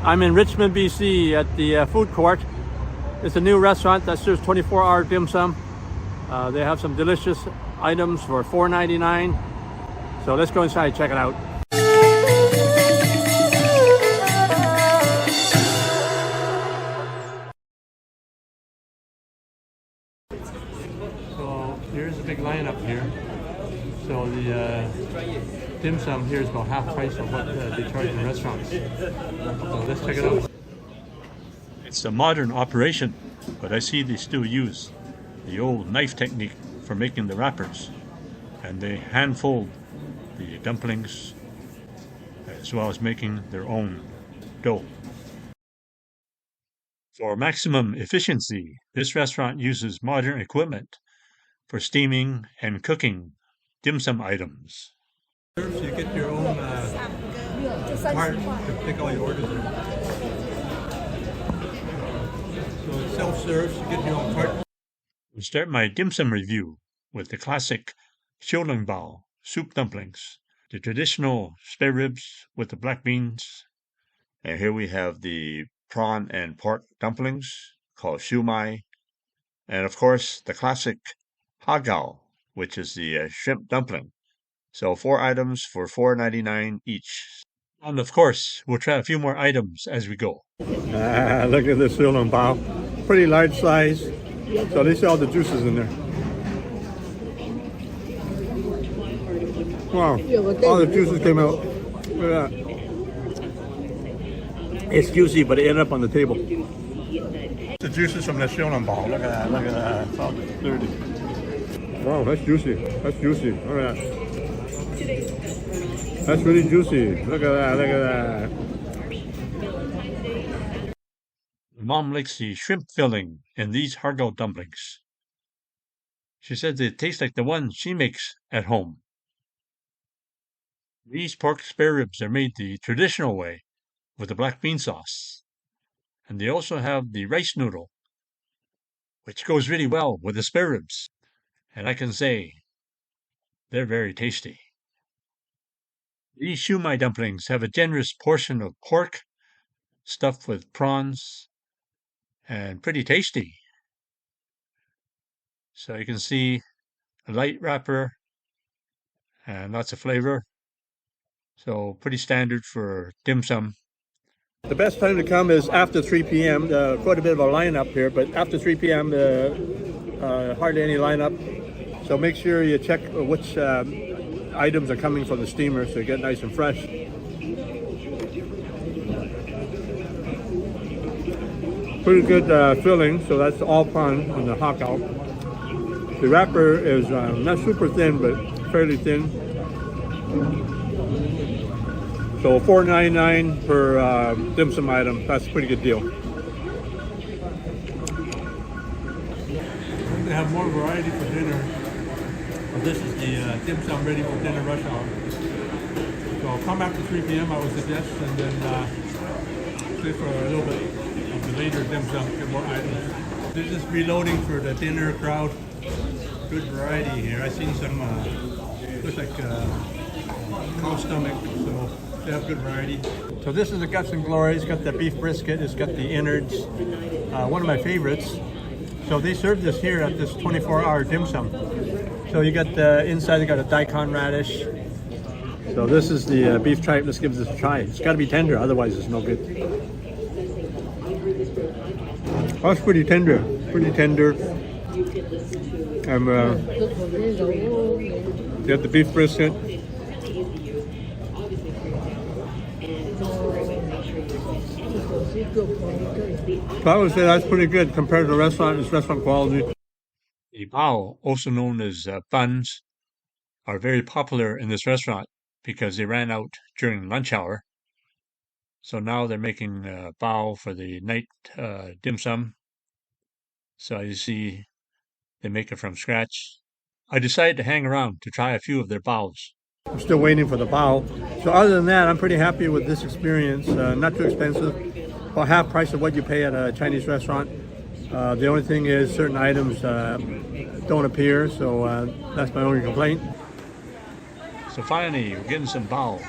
I'm in Richmond, BC at the food court. It's a new restaurant that serves 24-hour dim sum. They have some delicious items for $4.99. So let's go inside and check it out. So here's a big lineup here. So the dim sum here is about half price of what they charge in restaurants. So let's check it out. It's a modern operation, but I see they still use the old knife technique for making the wrappers, and they hand fold the dumplings as well as making their own dough. For maximum efficiency, this restaurant uses modern equipment for steaming and cooking dim sum items. So you get your own cart to pick all your orders in. So it's self-serve, you get your own cart. We start my dim sum review with the classic Steamed Bao soup dumplings, the traditional spare ribs with the black beans. And here we have the prawn and pork dumplings called shumai. And of course, the classic hagao, which is the shrimp dumpling. So 4 items for $4.99 each. And of course, we'll try a few more items as we go. Look at this Steamed Bao. Pretty large size. So they see all the juices in there. Wow, all the juices came out. Look at that. It's juicy, but it ended up on the table. The juices from the Steamed Bao. Look at that, look at that. It's all dirty. Wow, that's juicy. That's juicy. Look at that. That's really juicy. Look at that, look at that. Mom likes the shrimp filling in these hagao dumplings. She said they taste like the ones she makes at home. These pork spare ribs are made the traditional way with the black bean sauce. And they also have the rice noodle, which goes really well with the spare ribs. And I can say they're very tasty. These shumai dumplings have a generous portion of pork stuffed with prawns and pretty tasty. So you can see a light wrapper and lots of flavor. So pretty standard for dim sum. The best time to come is after 3 p.m. Quite a bit of a lineup here, but after 3 p.m. Hardly any lineup. So make sure you check which items are coming from the steamer so you get nice and fresh. Pretty good filling, so that's all prawn on the hagao. The wrapper is not super thin, but fairly thin. So $4.99 per dim sum item. That's a pretty good deal. They have more variety for dinner. This is the dim sum ready for dinner rush hour. So come after 3 p.m. I would suggest, and then stay for a little bit of the later dim sum, get more items. They're just reloading for the dinner crowd. Good variety here. I've seen some looks like cow stomach, so they have good variety. So this is the guts and glory. It's got the beef brisket. It's got the innards. One of my favorites. So they serve this here at this 24-hour dim sum. So you got the inside, you got a daikon radish. So this is the beef tripe. Let's give this a try. It's got to be tender, otherwise it's no good. Oh, it's pretty tender. Pretty tender. And you got the beef brisket. So I would say that's pretty good compared to the restaurant. It's restaurant quality. The bao, also known as buns, are very popular in this restaurant because they ran out during lunch hour. So now they're making bao for the night dim sum. So you see, they make it from scratch. I decided to hang around to try a few of their baos. I'm still waiting for the bao. So other than that, I'm pretty happy with this experience. Not too expensive. About half price of what you pay at a Chinese restaurant. The only thing is certain items don't appear, so that's my only complaint. So finally, we're getting some bao.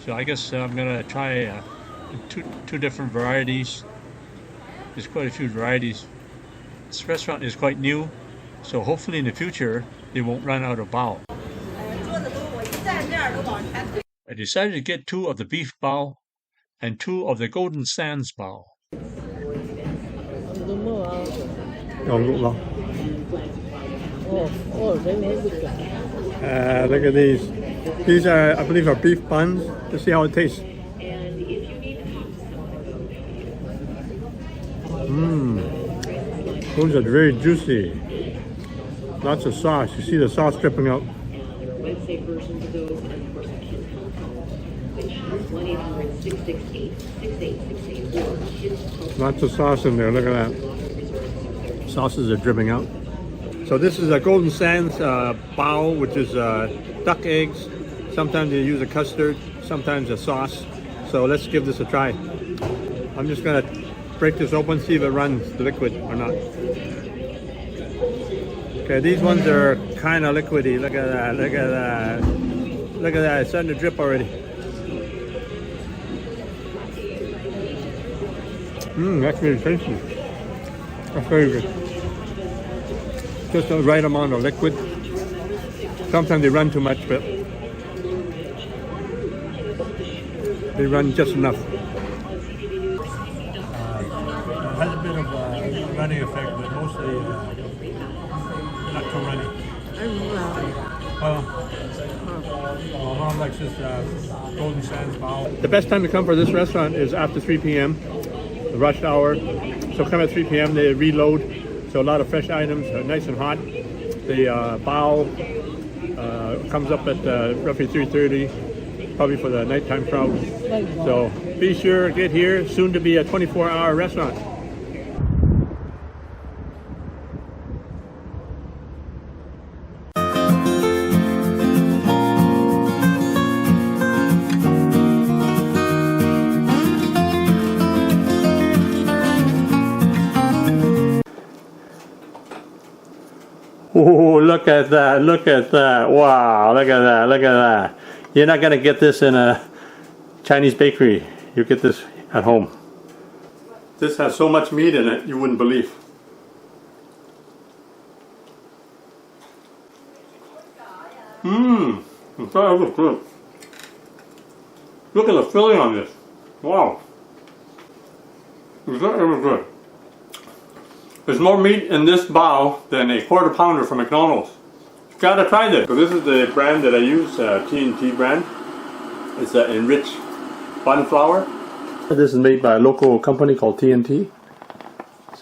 So I guess I'm going to try two different varieties. There's quite a few varieties. This restaurant is quite new, so hopefully in the future they won't run out of bao. I decided to get 2 of the beef bao and 2 of the golden sands bao. Look at these. These are, I believe, are beef buns. Let's see how it tastes. Those are very juicy. Lots of sauce. You see the sauce dripping out. Lots of sauce in there. Look at that. Sauces are dripping out. So this is a golden sands bao, which is duck eggs. Sometimes they use a custard, sometimes a sauce. So let's give this a try. I'm just gonna break this open, see if it runs the liquid or not. Okay, these ones are kind of liquidy. Look at that, look at that. Look at that, it's starting to drip already. That's really tasty. That's very good. Just the right amount of liquid. Sometimes they run too much, but they run just enough. It has a bit of a runny effect, but mostly not too runny. Mom likes this golden sands bao. The best time to come for this restaurant is after 3 p.m., the rush hour. So come at 3 p.m., they reload. So a lot of fresh items, nice and hot. The bao comes up at roughly 3:30, probably for the nighttime crowd. So be sure, get here. Soon to be a 24-hour restaurant. Oh, look at that, look at that. Wow, look at that, look at that. You're not going to get this in a Chinese bakery. You get this at home. This has so much meat in it, you wouldn't believe. That looks good. Look at the filling on this. Wow. That looks good. There's more meat in this bao than a quarter pounder from McDonald's. You gotta try this. So this is the brand that I use, T&T brand. It's enriched bun flour. This is made by a local company called T&T.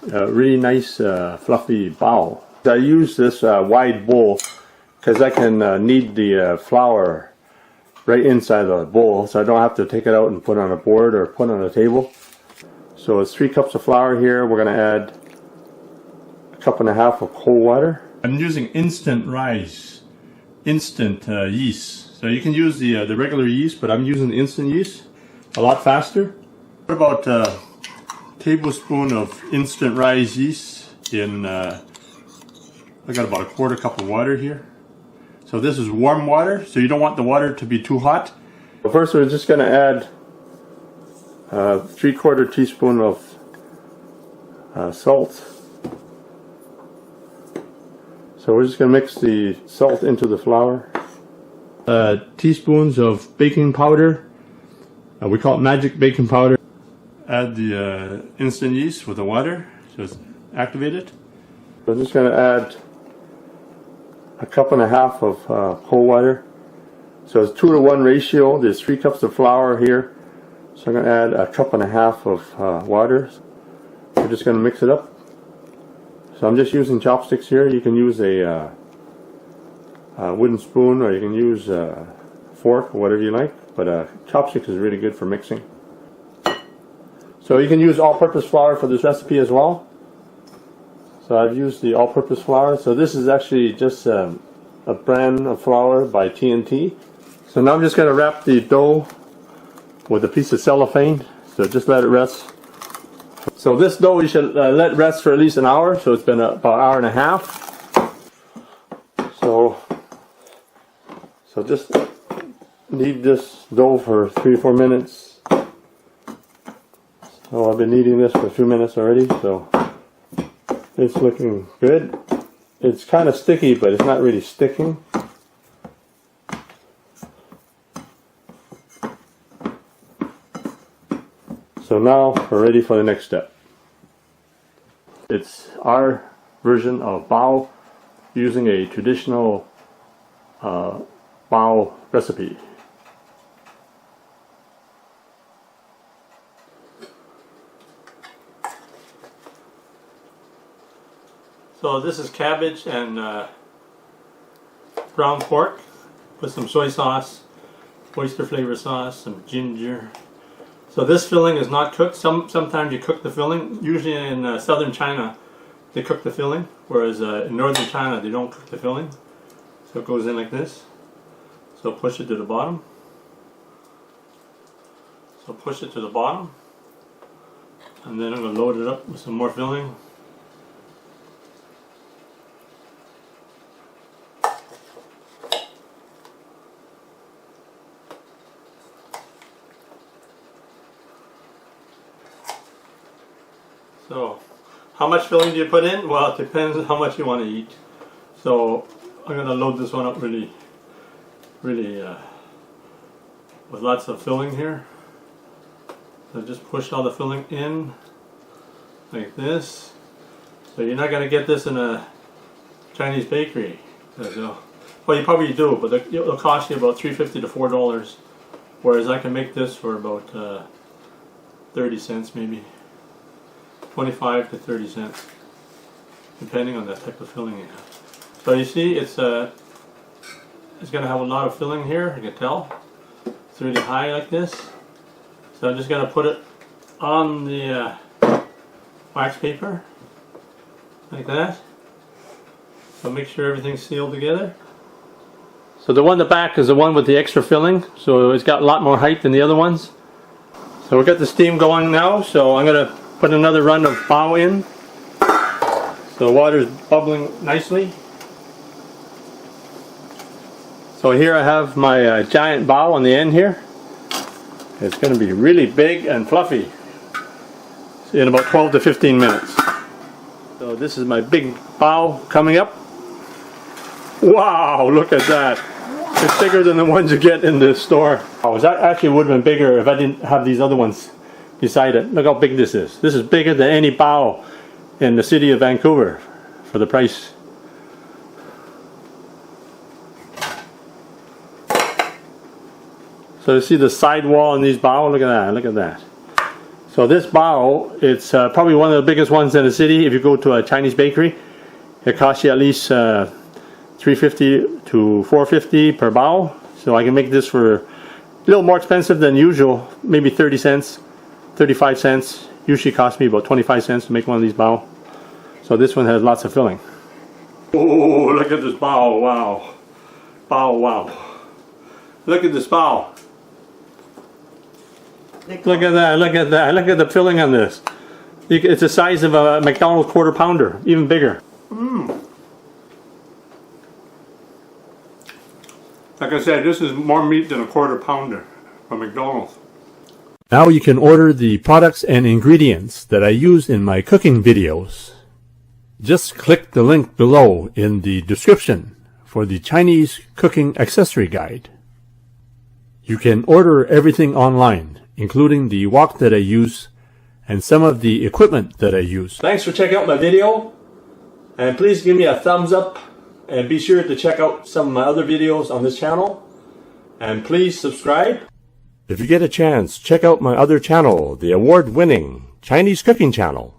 Really nice fluffy bao. I use this wide bowl because I can knead the flour right inside the bowl, so I don't have to take it out and put it on a board or put it on a table. So it's 3 cups of flour here. We're gonna add 1.5 cups of cold water. I'm using instant rice, instant yeast. So you can use the regular yeast, but I'm using the instant yeast. A lot faster. What about a tablespoon of instant rice yeast in, I got about 1/4 cup of water here. So this is warm water, so you don't want the water to be too hot. First we're just gonna add 3/4 teaspoon of salt. So we're just going to mix the salt into the flour. Teaspoons of baking powder. We call it magic baking powder. Add the instant yeast with the water, so it's activated. We're just going to add 1.5 cups of cold water. So it's 2-to-1 ratio. There's 3 cups of flour here. So I'm going to add 1.5 cups of water. We're just going to mix it up. So I'm just using chopsticks here. You can use a wooden spoon, or you can use a fork, or whatever you like. But chopsticks is really good for mixing. So you can use all-purpose flour for this recipe as well. So I've used the all-purpose flour. So this is actually just a brand of flour by T&T. So now I'm just going to wrap the dough with a piece of cellophane. So just let it rest. So this dough you should let rest for at least an hour. So it's been about 1.5 hours. So just knead this dough for 3 or 4 minutes. Oh, I've been eating this for a few minutes already, so it's looking good. It's kind of sticky, but it's not really sticking. So now we're ready for the next step. It's our version of bao using a traditional bao recipe. So this is cabbage and ground pork with some soy sauce, oyster flavor sauce, some ginger. So this filling is not cooked. Sometimes you cook the filling. Usually in southern China they cook the filling, whereas in northern China they don't cook the filling. So it goes in like this. So push it to the bottom. So push it to the bottom. And then I'm going to load it up with some more filling. So, how much filling do you put in? Well, it depends on how much you want to eat. So, I'm going to load this one up really with lots of filling here. So just push all the filling in like this. So you're not going to get this in a Chinese bakery. Well, you probably do, but it'll cost you about $3.50 to $4. Whereas I can make this for about 30 cents maybe. 25 to 30 cents, depending on the type of filling you have. So you see, it's going to have a lot of filling here. You can tell it's really high like this. So I'm just going to put it on the wax paper like that. So make sure everything's sealed together. So the one in the back is the one with the extra filling. So it's got a lot more height than the other ones. So we've got the steam going now. So I'm going to put another run of bao in. So the water's bubbling nicely. So here I have my giant bao on the end here. It's going to be really big and fluffy in about 12 to 15 minutes. So this is my big bao coming up. Wow, look at that. It's bigger than the ones you get in the store. Oh, that actually would have been bigger if I didn't have these other ones beside it. Look how big this is. This is bigger than any bao in the city of Vancouver for the price. So you see the side wall in these bao? Look at that, look at that. So this bao, it's probably one of the biggest ones in the city. If you go to a Chinese bakery, it costs you at least $3.50 to $4.50 per bao. So I can make this for a little more expensive than usual, maybe 30 cents. 35 cents. Usually costs me about 25 cents to make one of these bao. So this one has lots of filling. Oh, look at this bao, wow. Bao, wow. Look at this bao. Look at that, look at that. Look at the filling on this. It's the size of a McDonald's quarter pounder, even bigger. Like I said, this is more meat than a quarter pounder from McDonald's. Now you can order the products and ingredients that I use in my cooking videos. Just click the link below in the description for the Chinese cooking accessory guide. You can order everything online, including the wok that I use and some of the equipment that I use. Thanks for checking out my video, and please give me a thumbs up and be sure to check out some of my other videos on this channel, and please subscribe. If you get a chance, check out my other channel, the award-winning Chinese cooking channel.